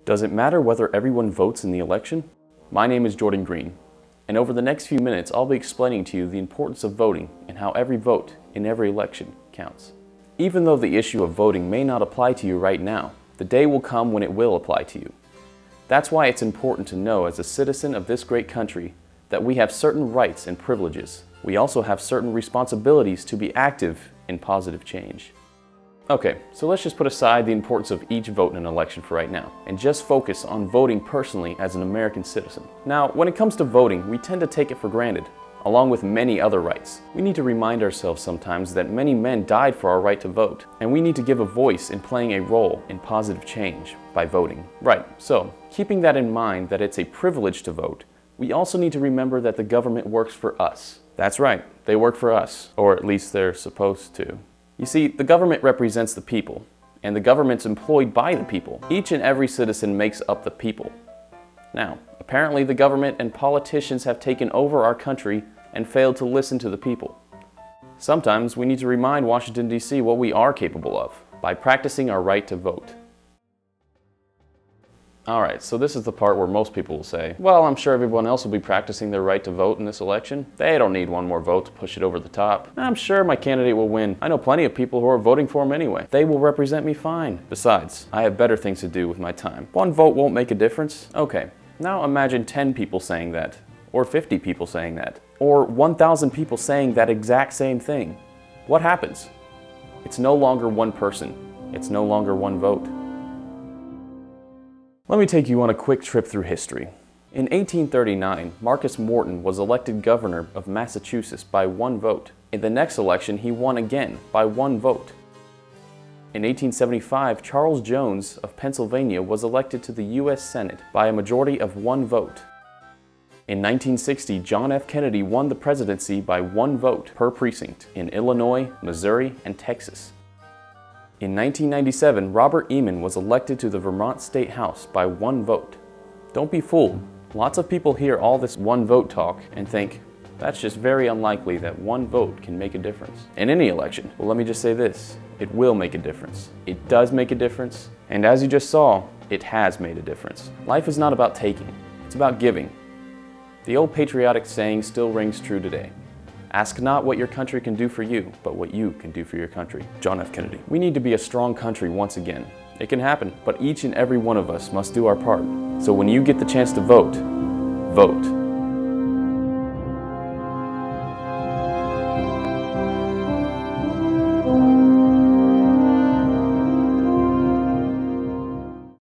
Does it matter whether everyone votes in the election? My name is Jordan Green, and over the next few minutes I'll be explaining to you the importance of voting and how every vote in every election counts. Even though the issue of voting may not apply to you right now, the day will come when it will apply to you. That's why it's important to know as a citizen of this great country that we have certain rights and privileges. We also have certain responsibilities to be active in positive change. Okay, so let's just put aside the importance of each vote in an election for right now, and just focus on voting personally as an American citizen. Now, when it comes to voting, we tend to take it for granted, along with many other rights. We need to remind ourselves sometimes that many men died for our right to vote, and we need to give a voice in playing a role in positive change by voting. Right, so keeping that in mind that it's a privilege to vote, we also need to remember that the government works for us. That's right, they work for us, or at least they're supposed to. You see, the government represents the people, and the government's employed by the people. Each and every citizen makes up the people. Now, apparently the government and politicians have taken over our country and failed to listen to the people. Sometimes we need to remind Washington, D.C. what we are capable of by practicing our right to vote. Alright, so this is the part where most people will say, well, I'm sure everyone else will be practicing their right to vote in this election. They don't need one more vote to push it over the top. I'm sure my candidate will win. I know plenty of people who are voting for him anyway. They will represent me fine. Besides, I have better things to do with my time. One vote won't make a difference? Okay, now imagine 10 people saying that, or 50 people saying that, or 1,000 people saying that exact same thing. What happens? It's no longer one person. It's no longer one vote. Let me take you on a quick trip through history. In 1839, Marcus Morton was elected governor of Massachusetts by one vote. In the next election, he won again by one vote. In 1875, Charles Jones of Pennsylvania was elected to the U.S. Senate by a majority of one vote. In 1960, John F. Kennedy won the presidency by one vote per precinct in Illinois, Missouri, and Texas. In 1997, Robert Eamon was elected to the Vermont State House by one vote. Don't be fooled. Lots of people hear all this one vote talk and think, that's just very unlikely that one vote can make a difference in any election. Well, let me just say this, it will make a difference. It does make a difference, and as you just saw, it has made a difference. Life is not about taking, it's about giving. The old patriotic saying still rings true today. Ask not what your country can do for you, but what you can do for your country. John F. Kennedy. We need to be a strong country once again. It can happen, but each and every one of us must do our part. So when you get the chance to vote, vote.